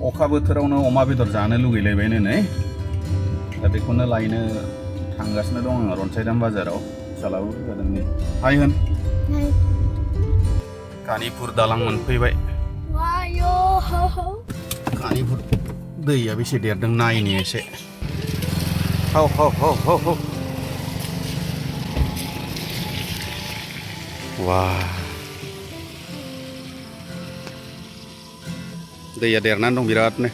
अखा बोथोरावनो अमा बेदर जानो लुगैलायबायनो नै दा बेखौनो लायनो थांगासिनो दं आङो रनसाइदाम बाजाराव फिसालाबो फैफादों नै हाय होन कानिपुर दालां मोनफैबाय कानिपुर दैया बेसे देरदों नायनि एसे हाव हाव हाव हाव हाव वाह दैया देरनानै दं बिरादनो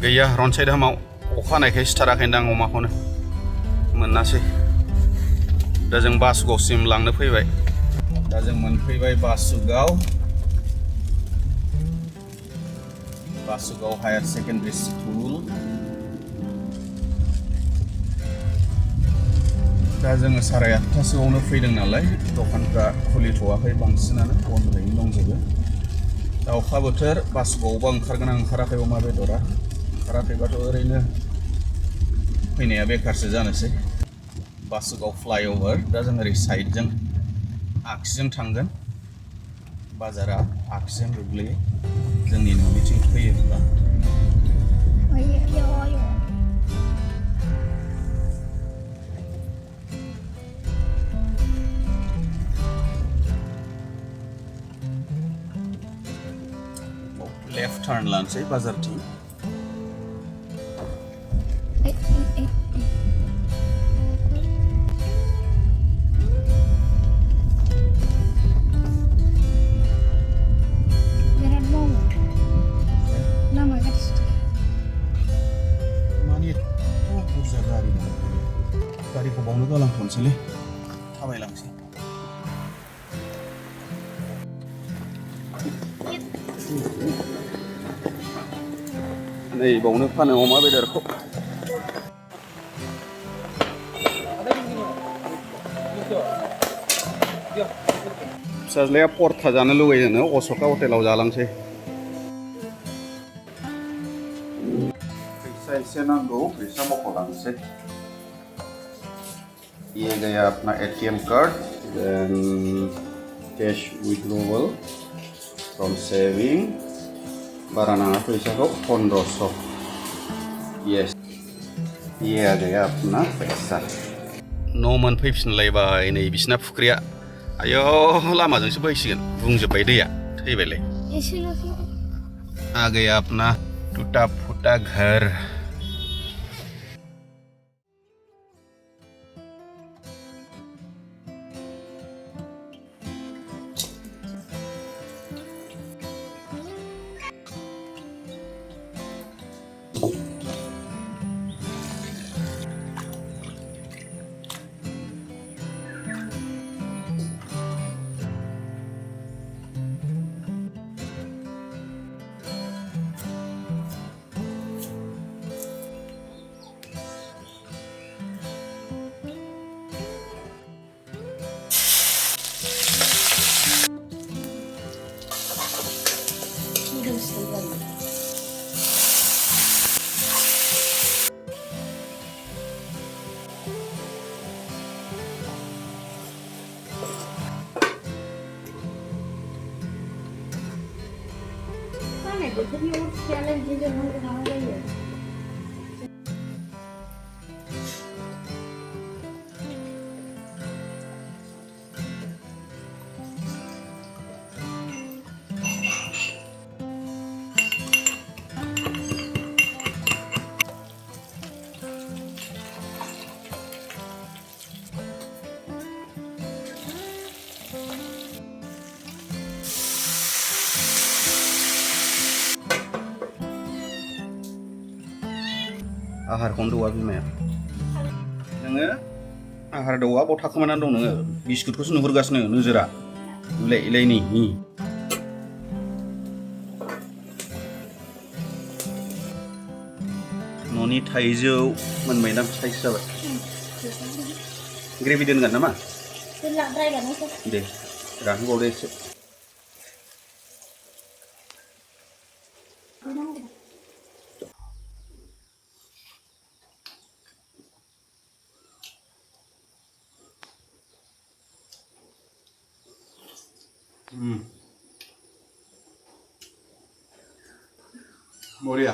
गैया रनसाइदामाव अखा हानायखाय सिथाराखैदां अमाखौनो मोनासै दा जों बासुगावसिम लांनो फैबाय दा जों मोनफैबाय बासुगाव हायर सेकेन्डारि स्कुल दा जोङो 8:30सोआवनो फैदों नालाय दखानफ्रा खुलिथ'वाखै बांसिनानो बन्द'यैनो दंजोबो दा अखा बोथोर बासुगावबा ओंखारगोन ना ओंखाराखै अमा बेदरा ओंखाराखैबाथ' ओरैनो फैनाया बेखारसो जानोसै बासुगाव फ्लाइअभार दा जों ओरै साइडजों आगसिजों थांगोन बाजारा आगसिजों गोग्लैयो जोंनि न'निथिं फैयोब्ला लेफ्ट टार्न लानोसै बाजारथिं गारिखौ बावनो गालांथ'नोसैलै थाबायलांसै नै बावनो फानो अमा बेदरखौ फिसाज्लाया परथा जानो लुगैदोंनो अशका हटेलाव जालांसै फैसा एसे नांगौ फैसा मख'लांसै ये गया अपना ATM कार्ड देन कैश विथड्रॉवल फ्रॉम सेविंग बारा नाङा फैसाखौ 1500 यस ये आ गया अपना पैसा न' मोनफैफिनलायबाय नै बिसिना फुख्रिया आयौ लामाजोंसो बोहैसिगोन बुंजोब्बाय दैया थैबायलाय आ गया अपना टूटा फूटा घर आहारखौनो दौआ बिमाया नोङो आहार दौआ बाव थाखोमानानै दं नोङो बिस्कुटखौसो नुहुरगासिनो नोजोरा इलाय नै न'नि थाइजौ मोनबायदां साइज जाबाय ग्रेभि दोनगोन नामा दे रानहोबावदो एसे बरिया